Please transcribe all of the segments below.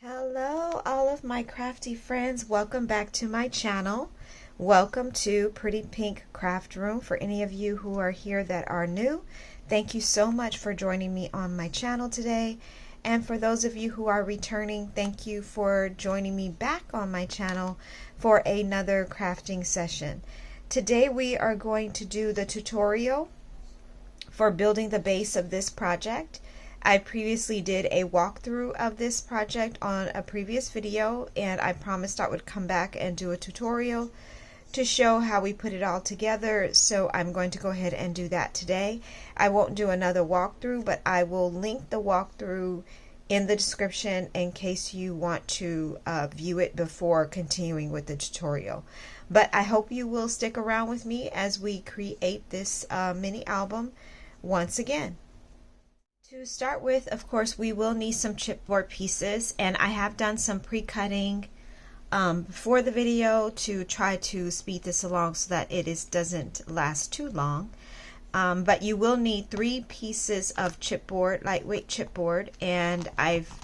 Hello, all of my crafty friends. Welcome back to my channel. Welcome to Pretty Pink Craft Room. For any of you who are here that are new, thank you so much for joining me on my channel today. And for those of you who are returning, thank you for joining me back on my channel for another crafting session. Today we are going to do the tutorial for building the base of this project. I previously did a walkthrough of this project on a previous video, and I promised I would come back and do a tutorial to show how we put it all together. So I'm going to go ahead and do that today. I won't do another walkthrough, but I will link the walkthrough in the description in case you want to view it before continuing with the tutorial. But I hope you will stick around with me as we create this mini album once again. To start with, of course, we will need some chipboard pieces, and I have done some pre-cutting before the video to try to speed this along so that it doesn't last too long. But you will need 3 pieces of chipboard, lightweight chipboard, and I've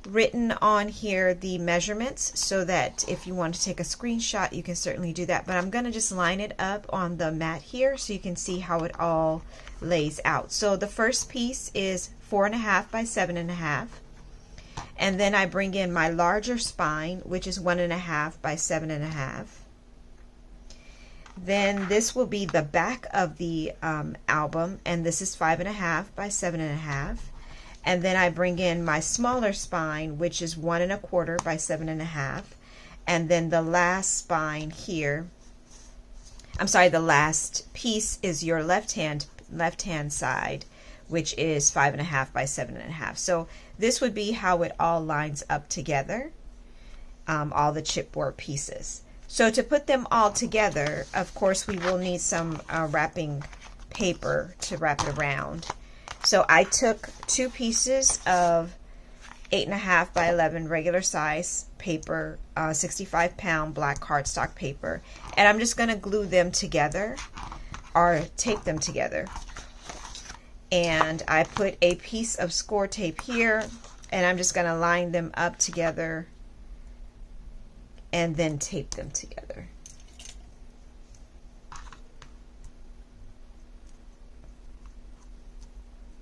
written on here the measurements so that if you want to take a screenshot, you can certainly do that. But I'm going to just line it up on the mat here so you can see how it all lays out. So the first piece is 4.5 by 7.5, and then I bring in my larger spine, which is 1.5 by 7.5. Then this will be the back of the album, and this is 5.5 by 7.5. And then I bring in my smaller spine, which is 1.25 by 7.5. And then the last spine here, I'm sorry, the last piece is your left hand side, which is 5.5 by 7.5. So this would be how it all lines up together, all the chipboard pieces. So to put them all together, of course, we will need some wrapping paper to wrap it around. So I took 2 pieces of 8.5 by 11 regular size paper, 65-pound black cardstock paper, and I'm just going to glue them together or tape them together. And I put a piece of score tape here, and I'm just going to line them up together and then tape them together.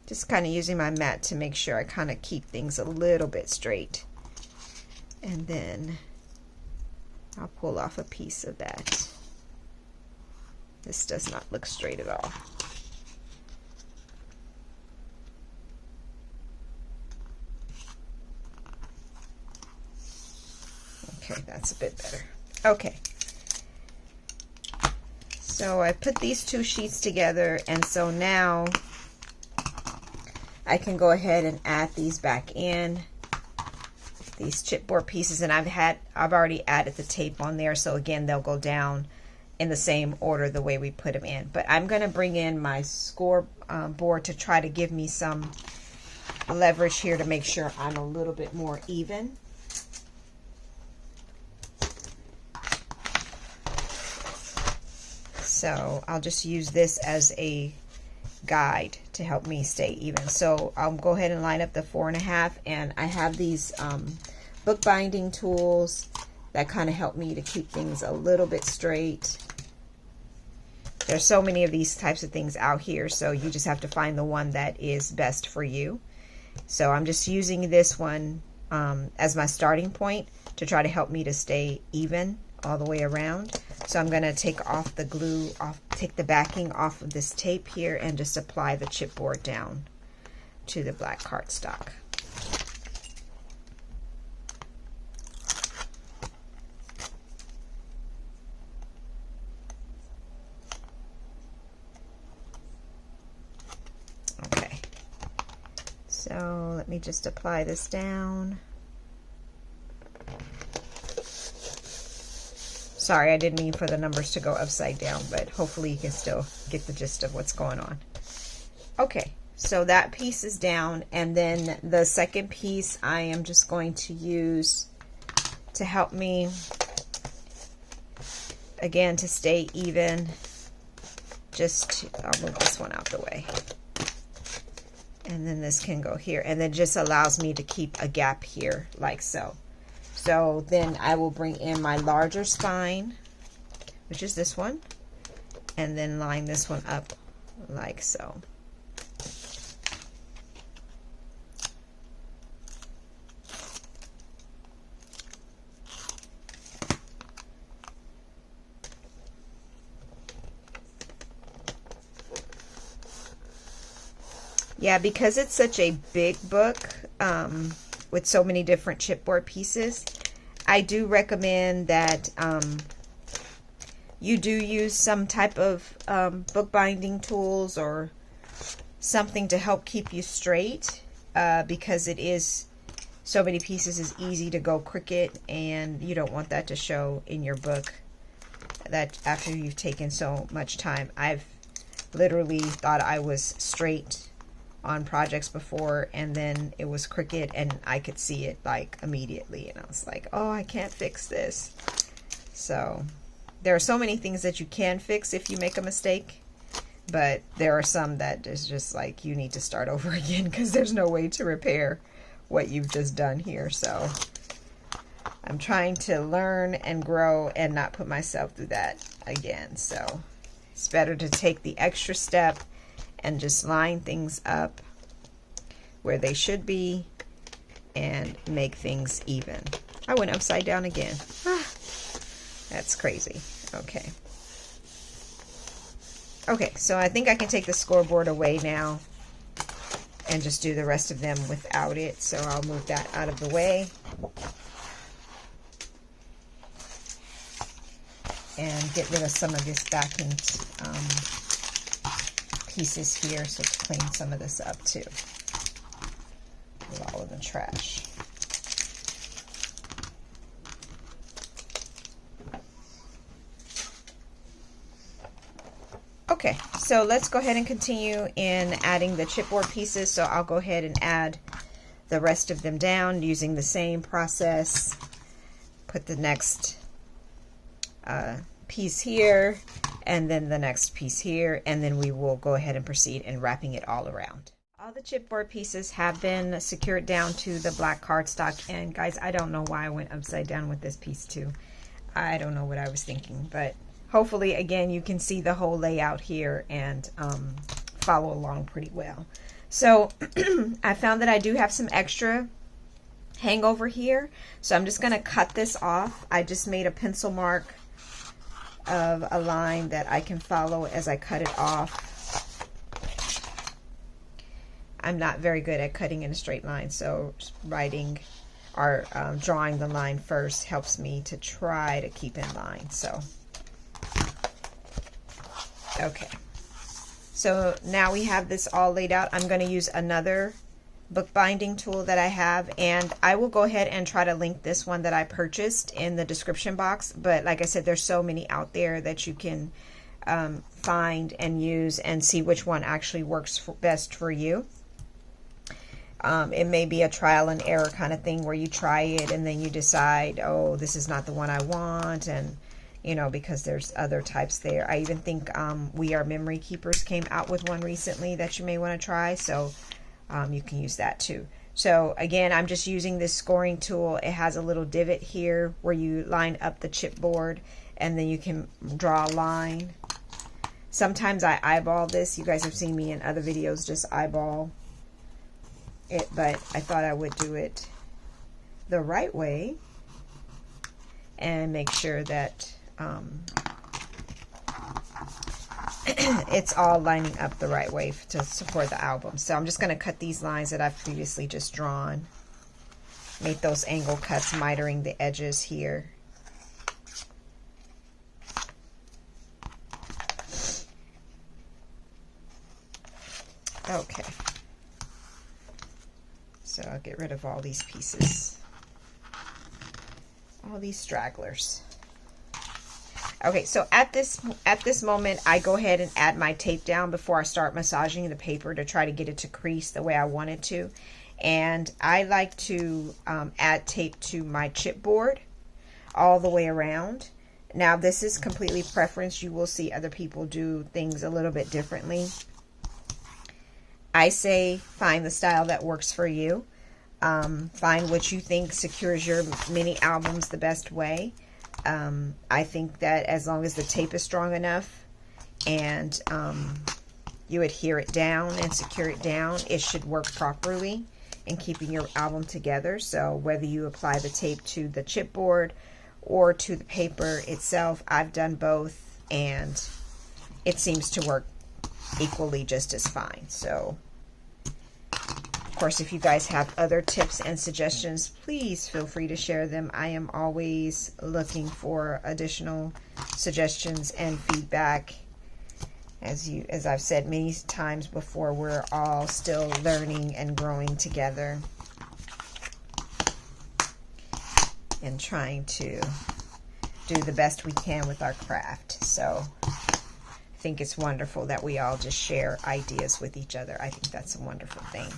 Just kind of using my mat to make sure I kind of keep things a little bit straight. And then I'll pull off a piece of that. This does not look straight at all. Okay, that's a bit better. Okay. So I put these 2 sheets together, and so now I can go ahead and add these back in, these chipboard pieces, and I've already added the tape on there, so again they'll go down in the same order the way we put them in. But I'm going to bring in my score board to try to give me some leverage here to make sure I'm a little bit more even. So I'll just use this as a guide to help me stay even. So I'll go ahead and line up the 4.5, and I have these bookbinding tools that kind of help me to keep things a little bit straight. There's so many of these types of things out here, so you just have to find the one that is best for you. So I'm just using this one as my starting point to try to help me to stay even all the way around. So I'm going to take off the glue, take the backing off of this tape here, and just apply the chipboard down to the black cardstock. Okay, so let me just apply this down. Sorry, I didn't mean for the numbers to go upside down, but hopefully you can still get the gist of what's going on. Okay, so that piece is down, and then the second piece I am just going to use to help me, again, to stay even. I'll move this one out the way. And then this can go here, and then just allows me to keep a gap here like so. So then I will bring in my larger spine, which is this one, and then line this one up like so. Yeah, because it's such a big book with so many different chipboard pieces, I do recommend that you do use some type of bookbinding tools or something to help keep you straight, because it is so many pieces, is easy to go crooked, and you don't want that to show in your book that after you've taken so much time. I've literally thought I was straight on projects before, and then it was crooked, and I could see it like immediately, and I was like, oh, I can't fix this. So there are so many things that you can fix if you make a mistake, but there are some that is just like you need to start over again, because there's no way to repair what you've just done here. So I'm trying to learn and grow and not put myself through that again. So it's better to take the extra step and just line things up where they should be and make things even. I went upside down again. That's crazy. Okay. Okay, so I think I can take the scoreboard away now and just do the rest of them without it. So I'll move that out of the way. And get rid of some of this backing pieces here, so to clean some of this up too. With all of the trash. Okay, so let's go ahead and continue in adding the chipboard pieces. So I'll go ahead and add the rest of them down using the same process. Put the next piece here, and then the next piece here, and then we will go ahead and proceed in wrapping it all around. All the chipboard pieces have been secured down to the black cardstock, and guys, I don't know why I went upside down with this piece too. I don't know what I was thinking, but hopefully again you can see the whole layout here and follow along pretty well. So I found that I do have some extra hangover here, so I'm just going to cut this off. I just made a pencil mark of a line that I can follow as I cut it off. I'm not very good at cutting in a straight line, so writing or drawing the line first helps me to try to keep in line. So okay, so now we have this all laid out. I'm going to use another bookbinding tool that I have, and I will go ahead and try to link this one that I purchased in the description box. But like I said, there's so many out there that you can find and use and see which one actually works best for you. It may be a trial and error kind of thing where you try it and then you decide, oh, this is not the one I want, and you know, because there's other types there. I even think We Are Memory Keepers came out with one recently that you may want to try, so you can use that too. So again, I'm just using this scoring tool. It has a little divot here where you line up the chipboard, and then you can draw a line. Sometimes I eyeball this. You guys have seen me in other videos just eyeball it, but I thought I would do it the right way and make sure that it's all lining up the right way to support the album. So I'm just going to cut these lines that I've previously just drawn. Make those angle cuts, mitering the edges here. Okay. So I'll get rid of all these pieces. All these stragglers. Okay, so at this moment, I go ahead and add my tape down before I start massaging the paper to try to get it to crease the way I want it to. And I like to add tape to my chipboard all the way around. Now, this is completely preference. You will see other people do things a little bit differently. I say find the style that works for you. Find what you think secures your mini albums the best way. I think that as long as the tape is strong enough and you adhere it down and secure it down, it should work properly in keeping your album together. So whether you apply the tape to the chipboard or to the paper itself, I've done both and it seems to work equally just as fine. So of course, if you guys have other tips and suggestions, please feel free to share them. I am always looking for additional suggestions and feedback. As I've said many times before, we're all still learning and growing together and trying to do the best we can with our craft. So I think it's wonderful that we all just share ideas with each other. I think that's a wonderful thing.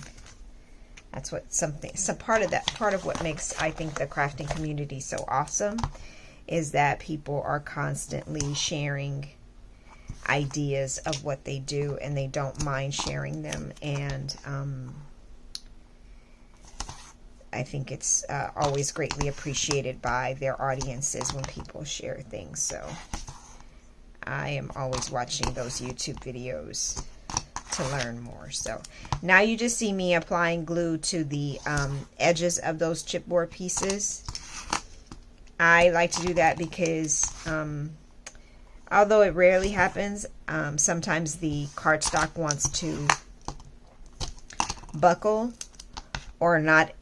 That's what part of what makes, I think, the crafting community so awesome is that people are constantly sharing ideas of what they do and they don't mind sharing them. And I think it's always greatly appreciated by their audiences when people share things. So I am always watching those YouTube videos to learn more. So now you just see me applying glue to the edges of those chipboard pieces. I like to do that because although it rarely happens, sometimes the cardstock wants to buckle or not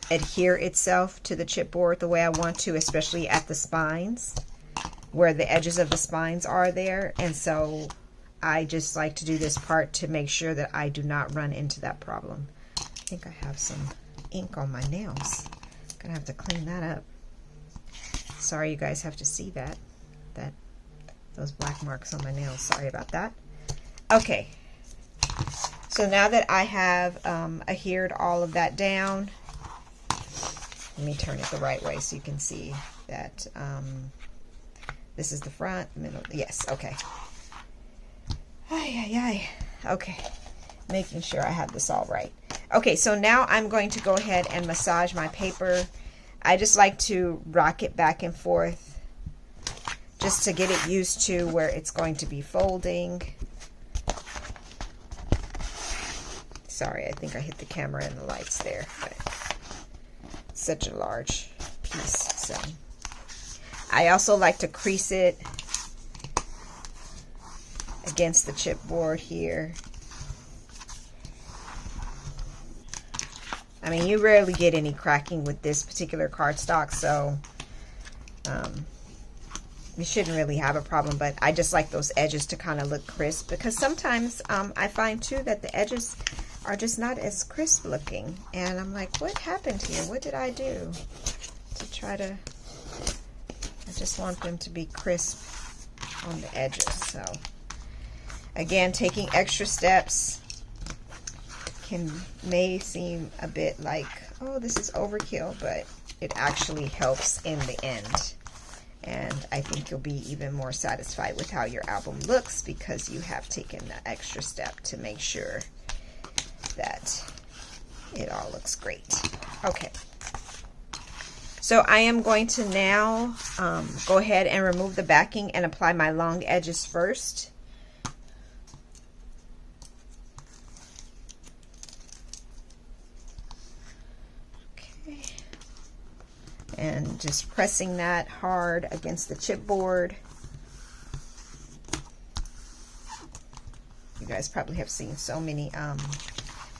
adhere itself to the chipboard the way I want to, especially at the spines where the edges of the spines are there. And so I just like to do this part to make sure that I do not run into that problem. I think I have some ink on my nails. Gonna have to clean that up. Sorry you guys have to see that those black marks on my nails. Sorry about that. Okay, so now that I have adhered all of that down, let me turn it the right way so you can see that this is the front, middle. Yes, okay. Okay, making sure I have this all right. Okay, so now I'm going to go ahead and massage my paper. I just like to rock it back and forth just to get it used to where it's going to be folding. Sorry, I think I hit the camera and the lights there, but it's such a large piece. So I also like to crease it against the chipboard here. I mean, you rarely get any cracking with this particular cardstock, so you shouldn't really have a problem, but I just like those edges to kind of look crisp, because sometimes I find too that the edges are just not as crisp looking, and I'm like, what happened here? What did I do to try to, I just want them to be crisp on the edges. So again, taking extra steps may seem a bit like, oh, this is overkill, but it actually helps in the end. And I think you'll be even more satisfied with how your album looks because you have taken the extra step to make sure that it all looks great. Okay. So I am going to now go ahead and remove the backing and apply my long edges first. And just pressing that hard against the chipboard. You guys probably have seen so many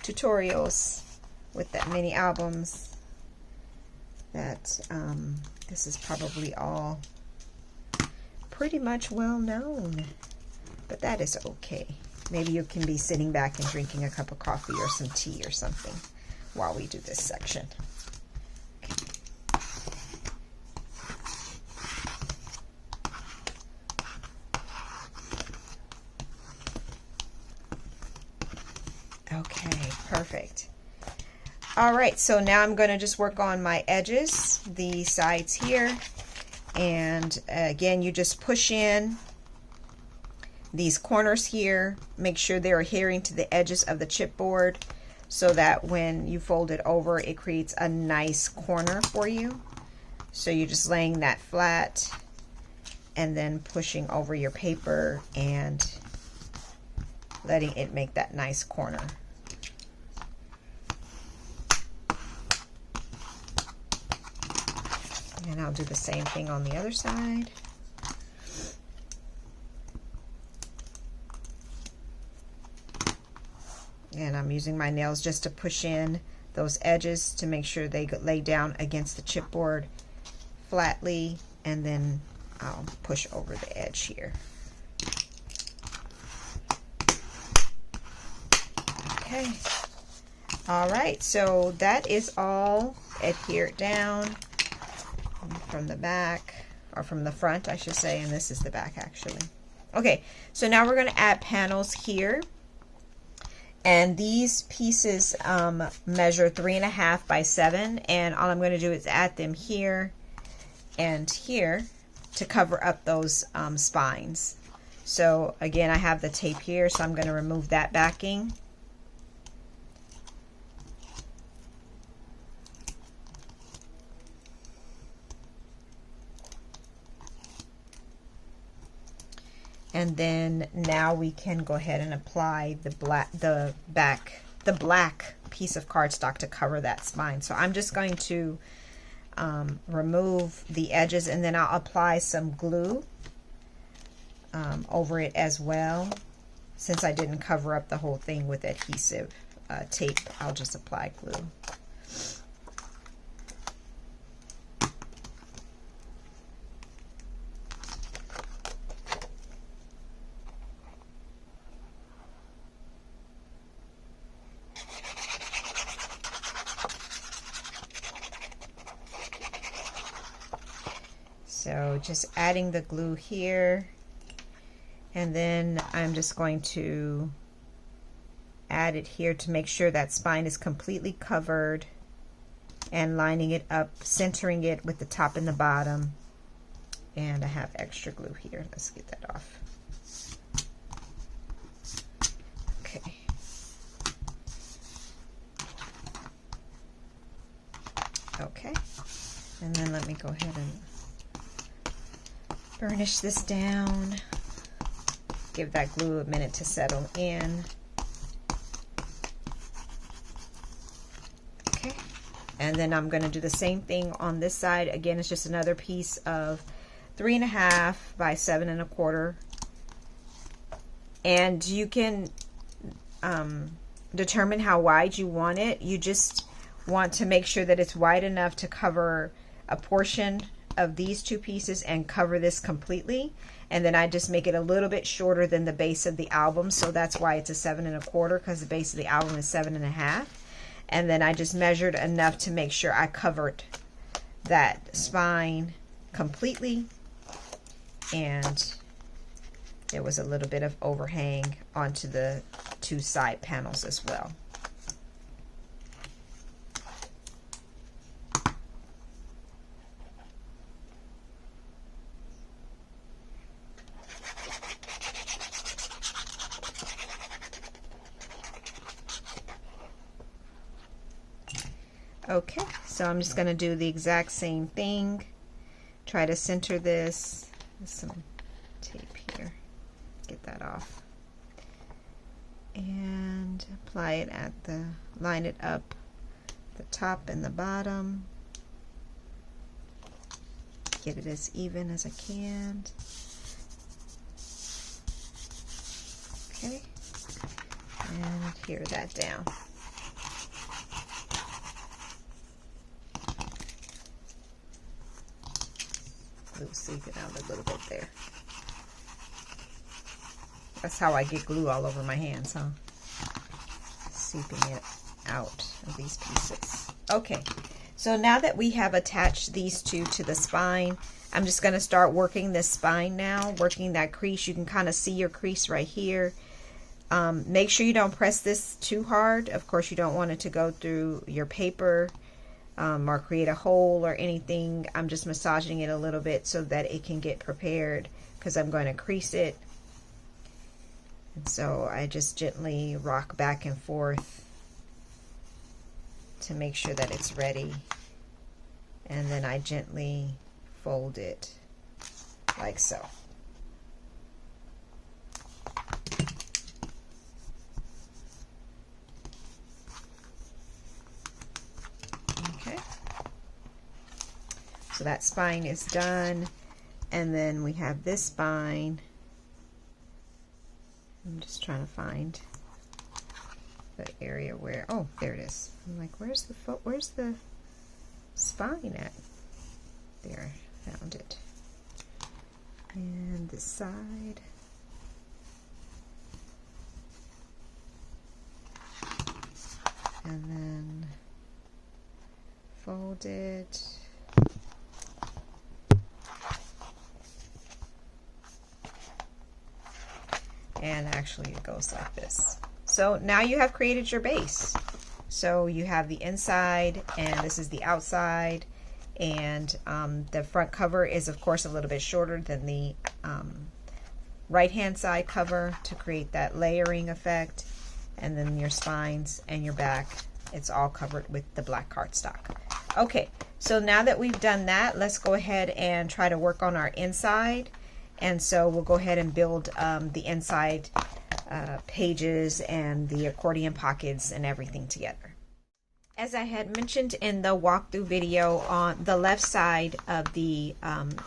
tutorials with that mini albums that this is probably all pretty much well known, but that is okay. Maybe you can be sitting back and drinking a cup of coffee or some tea or something while we do this section. Okay, perfect. All right, so now I'm going to just work on my edges, the sides here, and again, you just push in these corners here, make sure they're adhering to the edges of the chipboard so that when you fold it over, it creates a nice corner for you. So you're just laying that flat and then pushing over your paper and letting it make that nice corner. And I'll do the same thing on the other side. And I'm using my nails just to push in those edges to make sure they lay down against the chipboard flatly, and then I'll push over the edge here. Okay. All right, so that is all adhered down from the back, or from the front, I should say, and this is the back actually. Okay, so now we're going to add panels here. And these pieces measure 3.5 by 7, and all I'm going to do is add them here and here to cover up those spines. So again, I have the tape here, so I'm going to remove that backing. And then now we can go ahead and apply the black piece of cardstock to cover that spine. So I'm just going to remove the edges, and then I'll apply some glue over it as well. Since I didn't cover up the whole thing with adhesive tape, I'll just apply glue. So just adding the glue here, and then I'm just going to add it here to make sure that spine is completely covered, and lining it up, centering it with the top and the bottom. And I have extra glue here. Let's get that off. Okay. Okay. And then let me go ahead and burnish this down. Give that glue a minute to settle in. Okay. And then I'm going to do the same thing on this side. Again, it's just another piece of 3.5 by 7.25. And you can determine how wide you want it. You just want to make sure that it's wide enough to cover a portion of these two pieces and cover this completely. And then I just make it a little bit shorter than the base of the album, so that's why it's a 7.25, because the base of the album is 7.5. And then I just measured enough to make sure I covered that spine completely, and there was a little bit of overhang onto the two side panels as well. Okay, so I'm just going to do the exact same thing. Try to center this with some tape here. Get that off. And apply it at the, line it up the top and the bottom. Get it as even as I can. Okay, and adhere that down. Seeping out a little bit there. That's how I get glue all over my hands, huh? Seeping it out of these pieces. Okay, so now that we have attached these two to the spine, I'm just going to start working this spine now, working that crease. You can kind of see your crease right here. Make sure you don't press this too hard. Of course, you don't want it to go through your paper or create a hole or anything. I'm just massaging it a little bit so that it can get prepared, because I'm going to crease it. And so I just gently rock back and forth to make sure that it's ready. And then I gently fold it like so. Okay. So that spine is done. And then we have this spine. I'm just trying to find the area where, oh, there it is. I'm like, where's the spine at? There, found it. And this side. And then fold it. And actually it goes like this. So now you have created your base. So you have the inside and this is the outside, and the front cover is of course a little bit shorter than the right hand side cover to create that layering effect, and then your spines and your back, it's all covered with the black cardstock. Okay, so now that we've done that, let's go ahead and try to work on our inside. And so we'll go ahead and build the inside pages and the accordion pockets and everything together. As I had mentioned in the walkthrough video, on the left side of the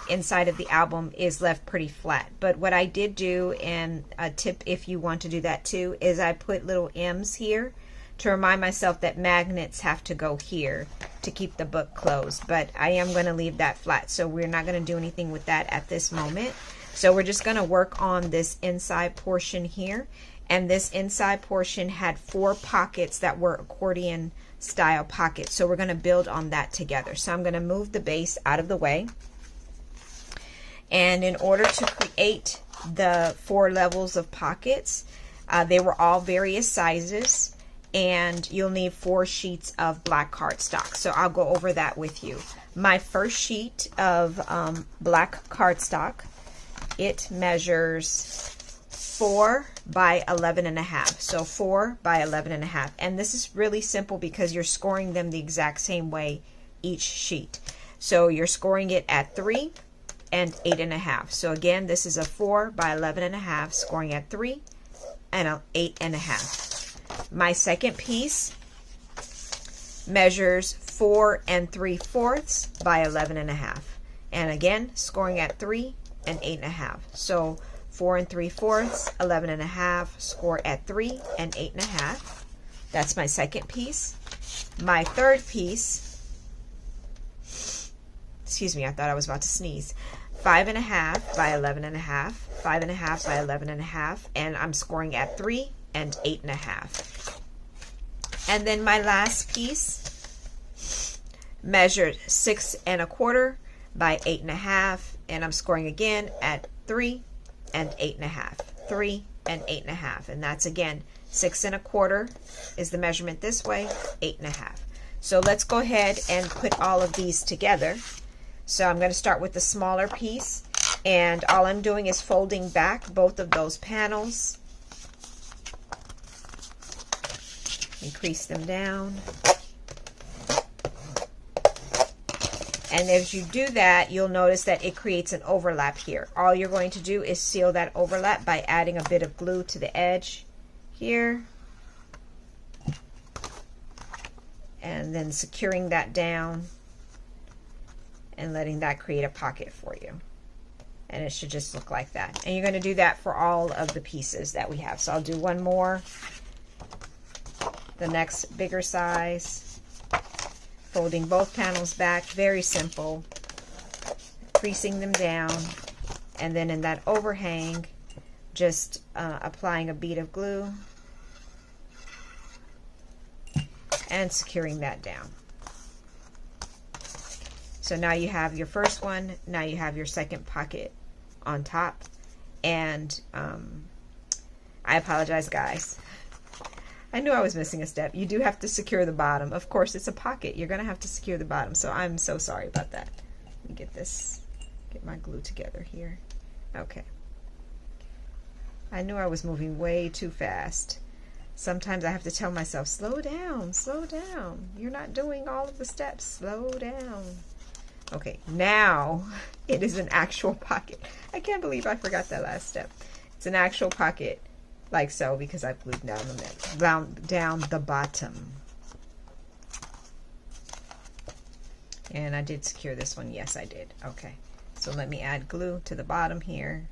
inside of the album is left pretty flat. But what I did do, and a tip if you want to do that too, is I put little M's here to remind myself that magnets have to go here to keep the book closed. But I am going to leave that flat, so we're not going to do anything with that at this moment. So we're just going to work on this inside portion here. And this inside portion had 4 pockets that were accordion style pockets. So we're going to build on that together. So I'm going to move the base out of the way. And in order to create the 4 levels of pockets, they were all various sizes. And you'll need 4 sheets of black cardstock. So I'll go over that with you. My first sheet of black cardstock, it measures 4 by 11.5. So 4 by 11.5. And this is really simple because you're scoring them the exact same way each sheet. So you're scoring it at 3 and 8.5. So again, this is a 4 by 11.5, scoring at 3 and 8.5. My second piece measures 4 3/4 by 11.5. And again, scoring at 3 and 8.5. So 4 3/4, 11.5, score at 3 and 8.5. That's my second piece. My third piece, excuse me, I thought I was about to sneeze. 5.5 by 11.5, 5.5 by 11.5, and I'm scoring at 3 and 8.5. And then my last piece measured 6 1/4 by 8.5, and I'm scoring again at 3 and 8.5, 3 and 8.5, and that's again 6 1/4 is the measurement this way, 8.5. So let's go ahead and put all of these together. So I'm going to start with the smaller piece, and all I'm doing is folding back both of those panels, increase them down. And as you do that, you'll notice that it creates an overlap here. All you're going to do is seal that overlap by adding a bit of glue to the edge here. And then securing that down and letting that create a pocket for you. And it should just look like that. And you're going to do that for all of the pieces that we have. So I'll do one more, the next bigger size. Folding both panels back, very simple, creasing them down, and then in that overhang, just applying a bead of glue and securing that down. So now you have your first one, now you have your second pocket on top, and I apologize, guys. I knew I was missing a step. You do have to secure the bottom. Of course, it's a pocket. You're going to have to secure the bottom. So I'm so sorry about that. Let me get my glue together here. Okay. I knew I was moving way too fast. Sometimes I have to tell myself, slow down, slow down. You're not doing all of the steps. Slow down. Okay, now it is an actual pocket. I can't believe I forgot that last step. It's an actual pocket like so because I glued down the middle, down the bottom. And I did secure this one. Yes, I did. Okay, so let me add glue to the bottom here.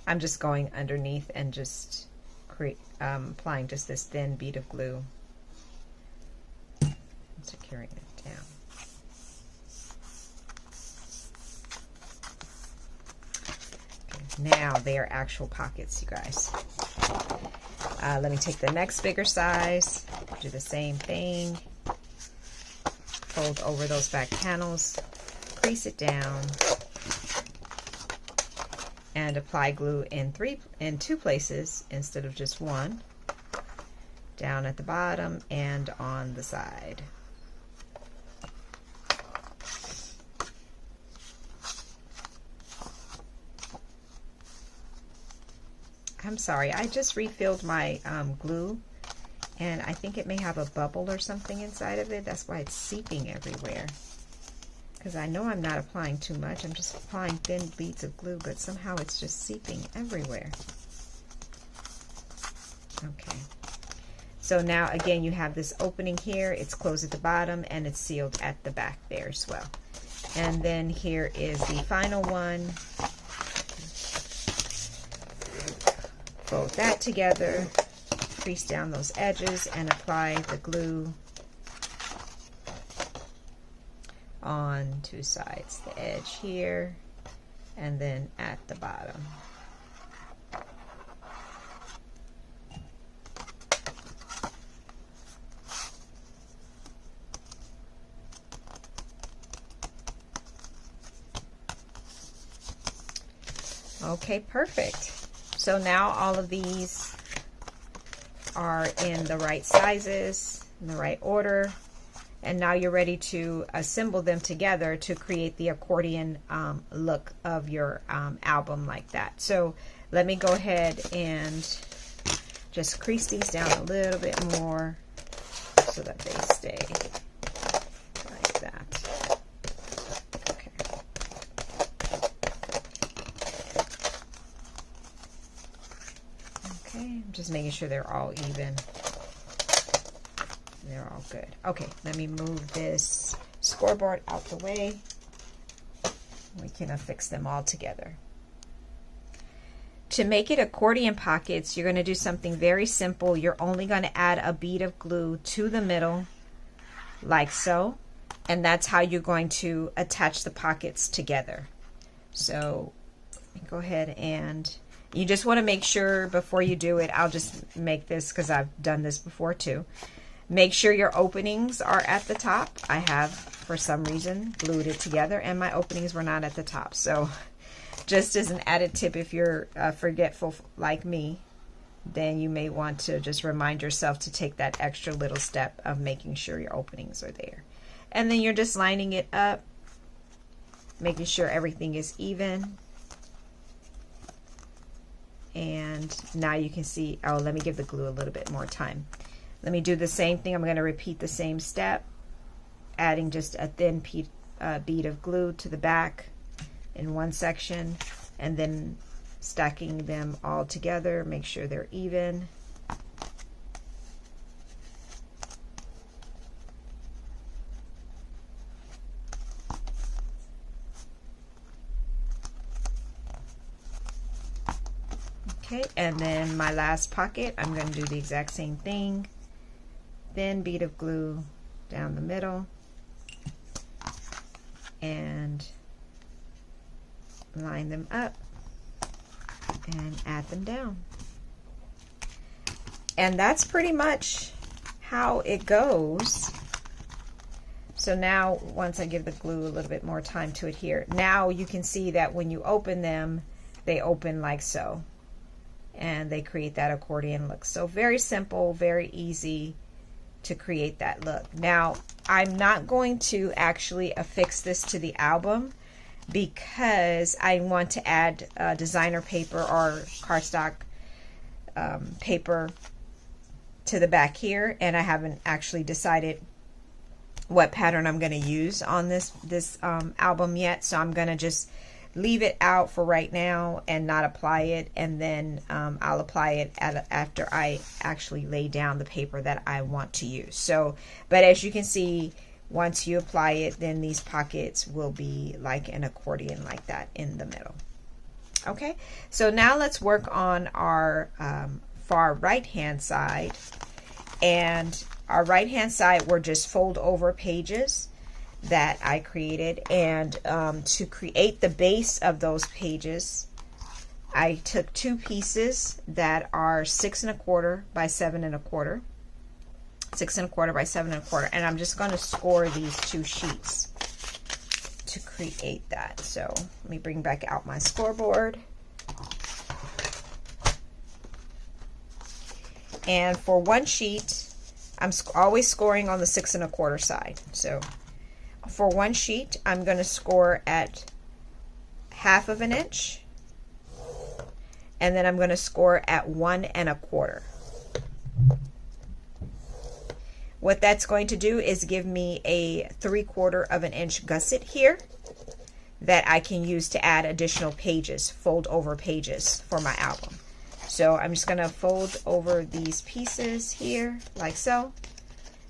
I'm just going underneath and just applying just this thin bead of glue and securing it down. Okay, now they are actual pockets, you guys. Let me take the next bigger size, do the same thing, fold over those back panels, crease it down, and apply glue in two places instead of just one, down at the bottom and on the side. I'm sorry, I just refilled my glue, and I think it may have a bubble or something inside of it. That's why it's seeping everywhere. Because I know I'm not applying too much. I'm just applying thin beads of glue, but somehow it's just seeping everywhere. Okay. So now again, you have this opening here. It's closed at the bottom and it's sealed at the back there as well. And then here is the final one. Fold that together, crease down those edges, and apply the glue on two sides, the edge here and then at the bottom. Okay, perfect. So now all of these are in the right sizes, in the right order. And now you're ready to assemble them together to create the accordion look of your album like that. So let me go ahead and just crease these down a little bit more so that they stay like that. Okay. Okay, I'm just making sure they're all even. They're all good. Okay, let me move this scoreboard out the way. We can affix them all together. To make it accordion pockets, you're going to do something very simple. You're only going to add a bead of glue to the middle, like so. And that's how you're going to attach the pockets together. So go ahead and you just want to make sure before you do it, I'll just make this because I've done this before too. Make sure your openings are at the top. I have, for some reason, glued it together and my openings were not at the top. So just as an added tip, if you're forgetful like me, then you may want to just remind yourself to take that extra little step of making sure your openings are there. And then you're just lining it up, making sure everything is even. And now you can see, oh, let me give the glue a little bit more time. Let me do the same thing. I'm going to repeat the same step, adding just a thin bead of glue to the back in one section, and then stacking them all together. Make sure they're even. Okay, and then my last pocket, I'm going to do the exact same thing. Thin bead of glue down the middle and line them up and add them down. And that's pretty much how it goes. So now, once I give the glue a little bit more time to adhere, now you can see that when you open them, they open like so. And they create that accordion look. So very simple, very easy to create that look. Now, I'm not going to actually affix this to the album. because I want to add designer paper or cardstock paper to the back here, and I haven't actually decided what pattern I'm going to use on this album yet, so I'm going to just leave it out for right now and not apply it, and then I'll apply it after I actually lay down the paper that I want to use. So, but as you can see, once you apply it, then these pockets will be like an accordion like that in the middle. Okay, so now let's work on our far right hand side. And our right hand side were just fold over pages that I created, and to create the base of those pages, I took two pieces that are 6 1/4 by 7 1/4, 6 1/4 by 7 1/4, and I'm just going to score these two sheets to create that. So let me bring back out my scoreboard. And for one sheet, I'm always scoring on the 6 1/4 side. So for one sheet, I'm going to score at 1/2 inch, and then I'm going to score at 1 1/4. What that's going to do is give me a 3/4 inch gusset here that I can use to add additional pages, fold over pages for my album. So I'm just going to fold over these pieces here like so.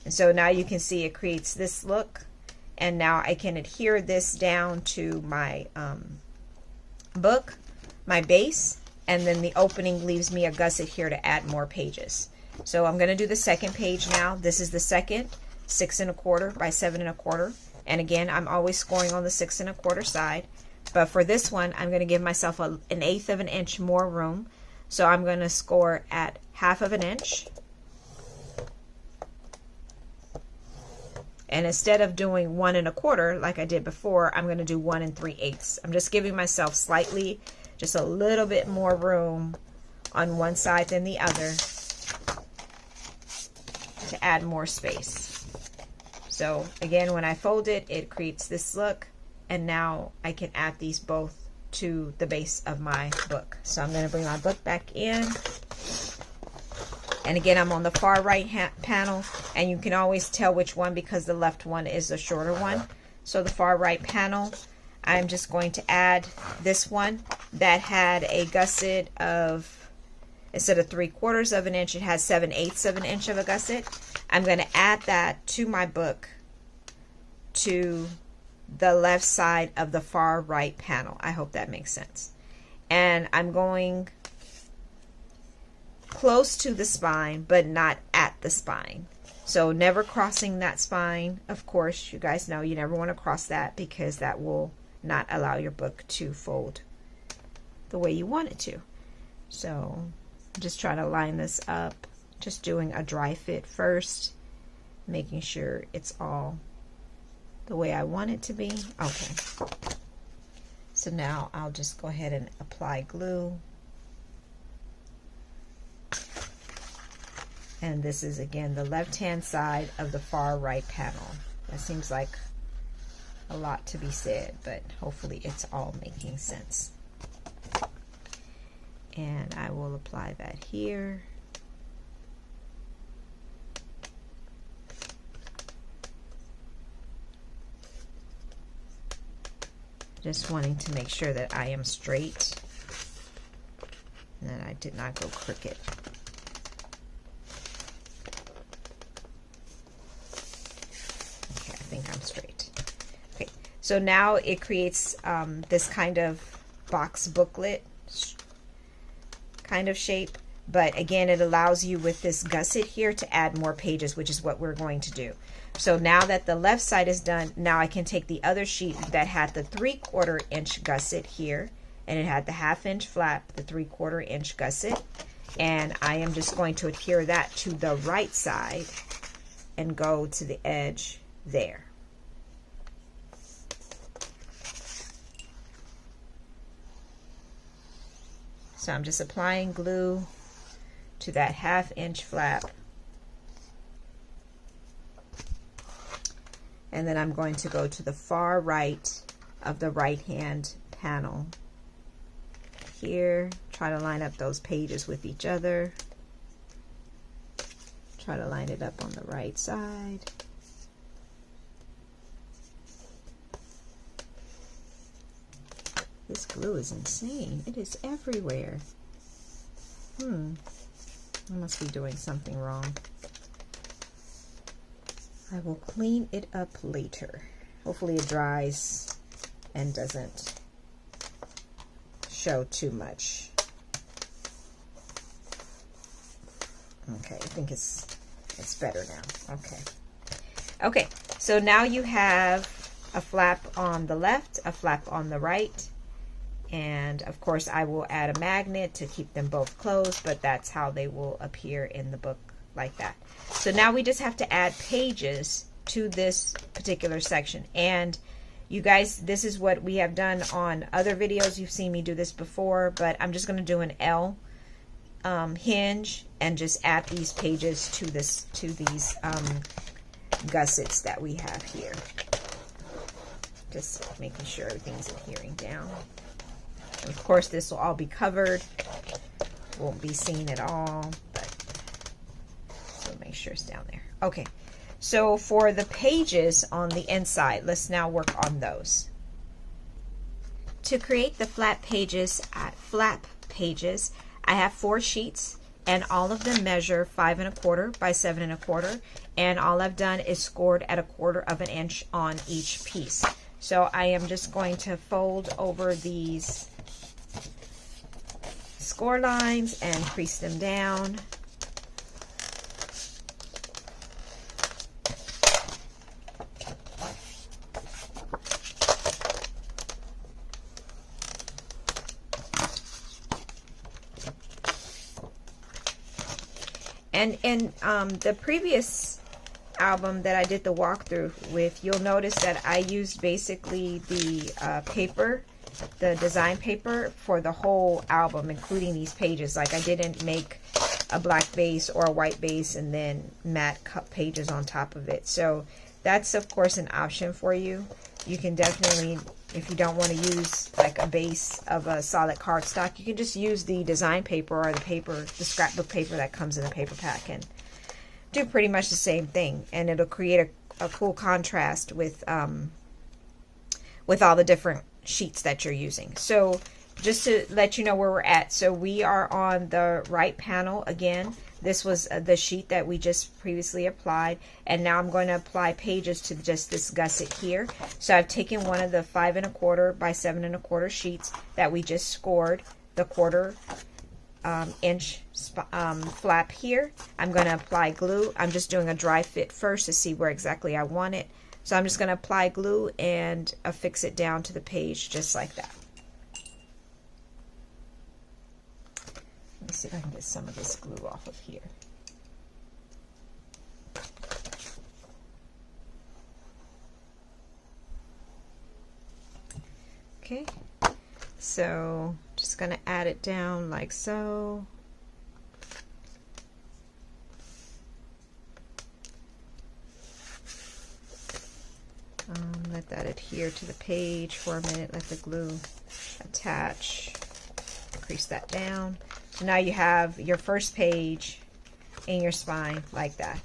And so now you can see it creates this look. And now I can adhere this down to my book, my base, and then the opening leaves me a gusset here to add more pages. So I'm going to do the second page now. This is the second, 6 1/4 by 7 1/4. And again, I'm always scoring on the 6 1/4 side. But for this one, I'm going to give myself an 1/8 inch more room. So I'm going to score at 1/2 inch. And instead of doing 1 1/4 like I did before, I'm going to do 1 3/8. I'm just giving myself slightly, just a little bit more room on one side than the other to add more space. So again, when I fold it, it creates this look, and now I can add these both to the base of my book. So I'm going to bring my book back in, and again, I'm on the far right panel, and you can always tell which one because the left one is the shorter one. So the far right panel, I'm just going to add this one that had a gusset of, instead of 3/4 inch, it has 7/8 inch of a gusset. I'm going to add that to my book to the left side of the far right panel. I hope that makes sense. And I'm going close to the spine, but not at the spine. So never crossing that spine. Of course, you guys know you never want to cross that because that will not allow your book to fold the way you want it to. So I'm just trying to line this up, just doing a dry fit first, making sure it's all the way I want it to be. Okay. So now I'll just go ahead and apply glue. And this is again the left hand side of the far right panel. That seems like a lot to be said, but hopefully it's all making sense. And I will apply that here. Just wanting to make sure that I am straight and that I did not go crooked. Okay, I think I'm straight. Okay, so now it creates this kind of box booklet kind of shape, but again, it allows you with this gusset here to add more pages, which is what we're going to do. So now that the left side is done, now I can take the other sheet that had the 3/4 inch gusset here, and it had the 1/2 inch flap, the 3/4 inch gusset, and I am just going to adhere that to the right side and go to the edge there. So I'm just applying glue to that 1/2 inch flap. And then I'm going to go to the far right of the right hand panel. Here, try to line up those pages with each other. Try to line it up on the right side. This glue is insane. It is everywhere. I must be doing something wrong. I will clean it up later. Hopefully it dries and doesn't show too much. Okay, I think it's better now. Okay, so now you have a flap on the left, a flap on the right, and of course I will add a magnet to keep them both closed, but that's how they will appear in the book, like that. So now we just have to add pages to this particular section. And you guys, this is what we have done on other videos. You've seen me do this before, but I'm just going to do an L hinge and just add these pages to these gussets that we have here. Just making sure everything's adhering down. And of course, this will all be covered. Won't be seen at all, but so make sure it's down there. Okay, so for the pages on the inside, let's now work on those. To create the flap pages, I have 4 sheets, and all of them measure 5 1/4 by 7 1/4, and all I've done is scored at 1/4 of an inch on each piece. So I am just going to fold over these score lines and crease them down. And in the previous album that I did the walkthrough with, you'll notice that I used basically the paper, the design paper for the whole album, including these pages. Like, I didn't make a black base or a white base and then matte cut pages on top of it. So that's of course an option for you. You can definitely, if you don't want to use like a base of a solid cardstock, you can just use the design paper or the paper, the scrapbook paper that comes in the paper pack, and do pretty much the same thing, and it'll create a cool contrast with all the different sheets that you're using. So just to let you know where we're at, so we are on the right panel again. This was the sheet that we just previously applied, and now I'm going to apply pages to just this gusset here. So I've taken one of the 5 1/4 by 7 1/4 sheets that we just scored the 1/4 inch flap here. I'm going to apply glue. I'm just doing a dry fit first to see where exactly I want it. So I'm just going to apply glue and affix it down to the page just like that. Let me see if I can get some of this glue off of here. Okay, so just going to add it down like so. Let that adhere to the page for a minute. Let the glue attach. Crease that down. So now you have your first page in your spine like that.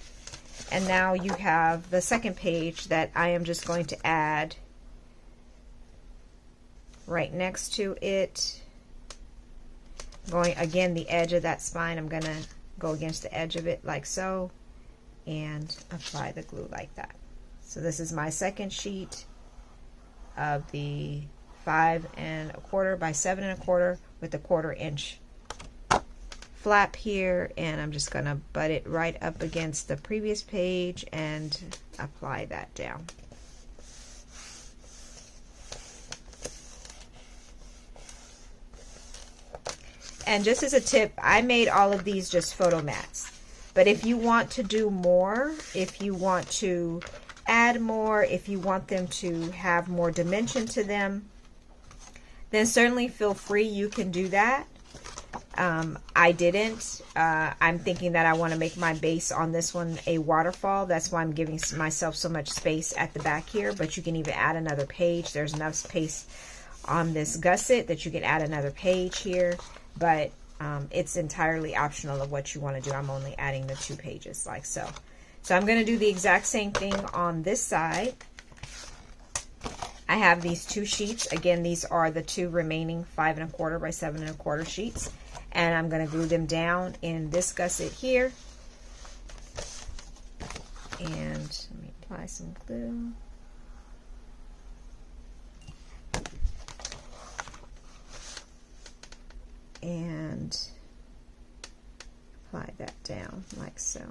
And now you have the second page that I am just going to add right next to it. Going again, the edge of that spine, I'm going to go against the edge of it like so and apply the glue like that. So this is my second sheet of the 5 1/4 by 7 1/4 with a 1/4 inch flap here, and I'm just going to butt it right up against the previous page and apply that down. And just as a tip, I made all of these just photo mats, but if you want to do more, if you want to add more, if you want them to have more dimension to them, then certainly feel free, you can do that. I didn't. I'm thinking that I want to make my base on this one a waterfall. That's why I'm giving myself so much space at the back here, but you can even add another page. There's enough space on this gusset that you can add another page here, but it's entirely optional of what you want to do. I'm only adding the 2 pages like so. So I'm going to do the exact same thing on this side. I have these 2 sheets. Again, these are the 2 remaining 5 1/4 by 7 1/4 sheets. And I'm going to glue them down in this gusset here. And let me apply some glue. And apply that down like so.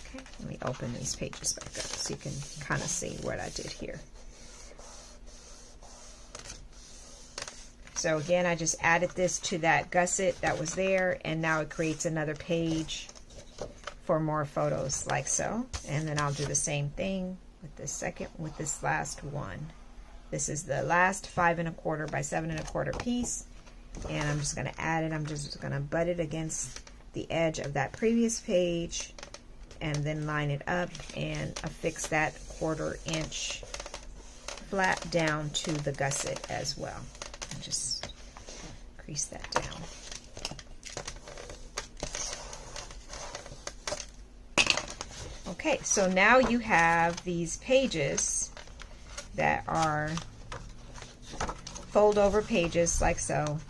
Okay, let me open these pages back up so you can kind of see what I did here. So again, I just added this to that gusset that was there, and now it creates another page for more photos like so. And then I'll do the same thing with this last one. This is the last 5 1/4 by 7 1/4 piece, and I'm just going to add it. I'm just going to butt it against the edge of that previous page, and then line it up and affix that 1/4 inch flat down to the gusset as well. And just crease that down. Okay, so now you have these pages that are fold over pages like so,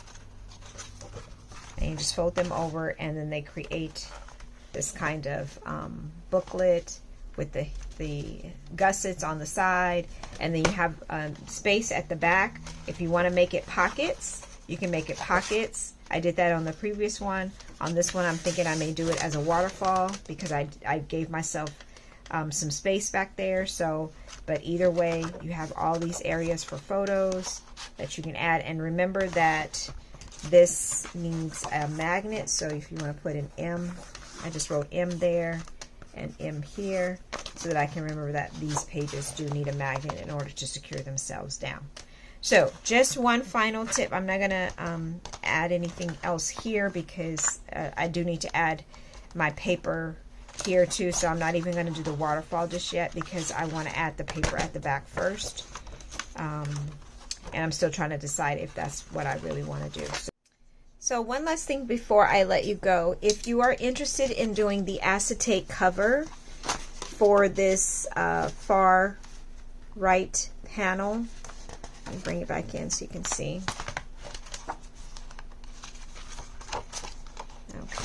and you just fold them over, and then they create this kind of booklet with the gussets on the side, and then you have space at the back. If you want to make it pockets, you can make it pockets. I did that on the previous one. On this one, I'm thinking I may do it as a waterfall because I gave myself some space back there. So, but either way, you have all these areas for photos that you can add. And remember that this needs a magnet. So if you want to put an M, I just wrote M there and M here so that I can remember that these pages do need a magnet in order to secure themselves down. So just one final tip. I'm not going to add anything else here because I do need to add my paper here too. So I'm not even going to do the waterfall just yet because I want to add the paper at the back first. And I'm still trying to decide if that's what I really want to do. So one last thing before I let you go. If you are interested in doing the acetate cover for this far right panel, let me bring it back in so you can see. Okay.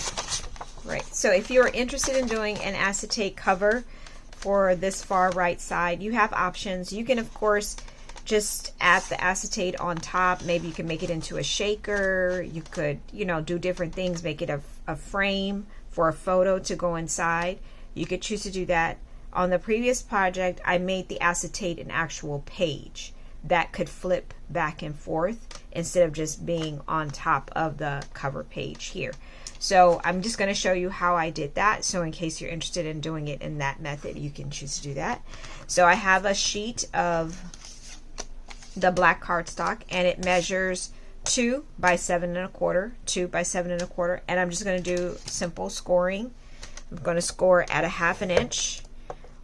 Right. So if you are interested in doing an acetate cover for this far right side, you have options. You can, of course, just add the acetate on top. Maybe you can make it into a shaker. You could, you know, do different things, make it a frame for a photo to go inside. You could choose to do that. On the previous project, I made the acetate an actual page that could flip back and forth instead of just being on top of the cover page here. So I'm just going to show you how I did that. So in case you're interested in doing it in that method, you can choose to do that. So I have a sheet of the black cardstock, and it measures 2 by 7 1/4, 2 by 7 1/4, and I'm just going to do simple scoring. I'm going to score at 1/2 inch,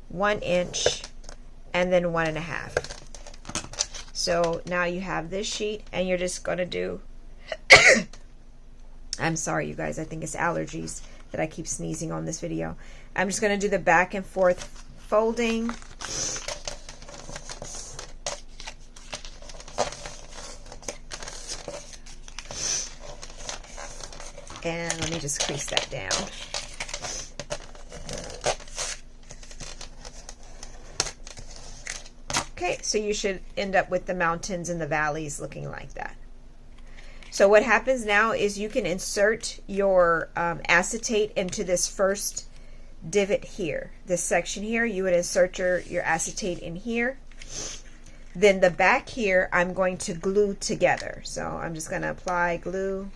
1 inch, and then 1 1/2. So now you have this sheet, and you're just going to do I'm sorry, you guys, I think it's allergies that I keep sneezing on this video. I'm just going to do the back and forth folding. And let me just crease that down. Okay, so you should end up with the mountains and the valleys looking like that. So what happens now is you can insert your acetate into this first divot here. This section here, you would insert your acetate in here. Then the back here, I'm going to glue together. So I'm just going to apply glue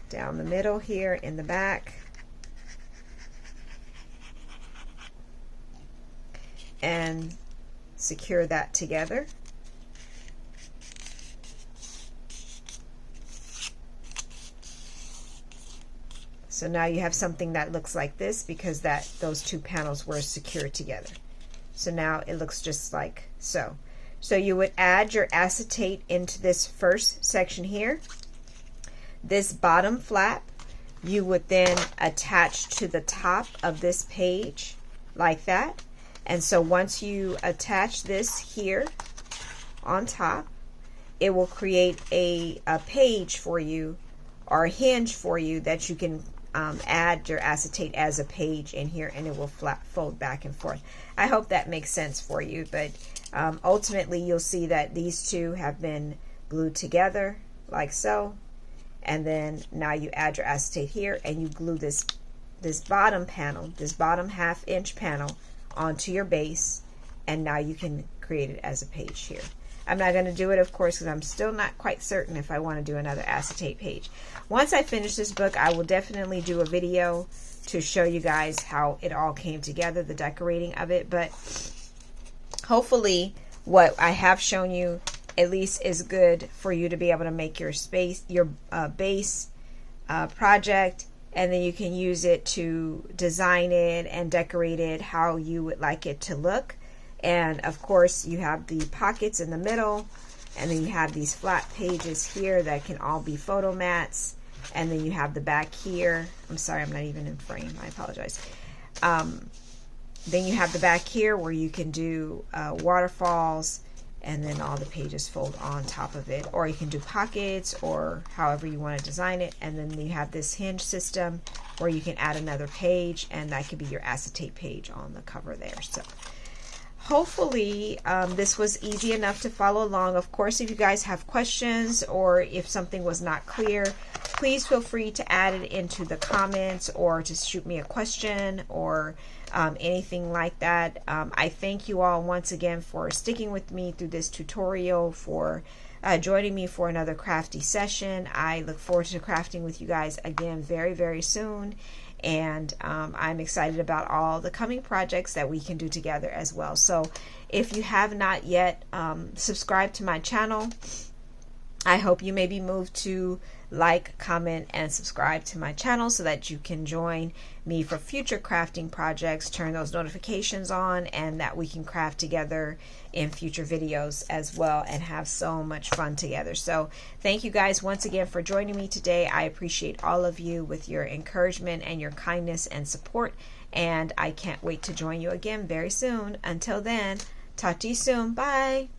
down the middle here in the back. And secure that together. So now you have something that looks like this because those two panels were secured together. So now it looks just like so. So you would add your acetate into this first section here. This bottom flap you would then attach to the top of this page like that. And so once you attach this here on top, it will create a page for you, or a hinge for you, that you can add your acetate as a page in here, and it will fold back and forth. I hope that makes sense for you, but ultimately you'll see that these two have been glued together like so, and then now you add your acetate here and you glue this bottom panel, this bottom ½ inch panel onto your base, and now you can create it as a page here. I'm not going to do it, of course, because I'm still not quite certain if I want to do another acetate page. Once I finish this book, I will definitely do a video to show you guys how it all came together, the decorating of it. But hopefully what I have shown you at least is good for you to be able to make your base project, and then you can use it to design it and decorate it how you would like it to look. And of course you have the pockets in the middle, and then you have these flat pages here that can all be photo mats, and then you have the back here. I'm sorry, I'm not even in frame, I apologize. Then you have the back here where you can do waterfalls, and then all the pages fold on top of it, or you can do pockets, or however you want to design it. And then you have this hinge system where you can add another page, and that could be your acetate page on the cover there. So hopefully this was easy enough to follow along. Of course, if you guys have questions or if something was not clear, please feel free to add it into the comments, or to shoot me a question, or anything like that. I thank you all once again for sticking with me through this tutorial, for joining me for another crafty session. I look forward to crafting with you guys again very, very soon. And I'm excited about all the coming projects that we can do together as well. So if you have not yet subscribed to my channel, I hope you may be moved to like, comment, and subscribe to my channel so that you can join me for future crafting projects, turn those notifications on, and that we can craft together in future videos as well and have so much fun together. So thank you guys once again for joining me today. I appreciate all of you with your encouragement and your kindness and support, and I can't wait to join you again very soon. Until then, talk to you soon. Bye.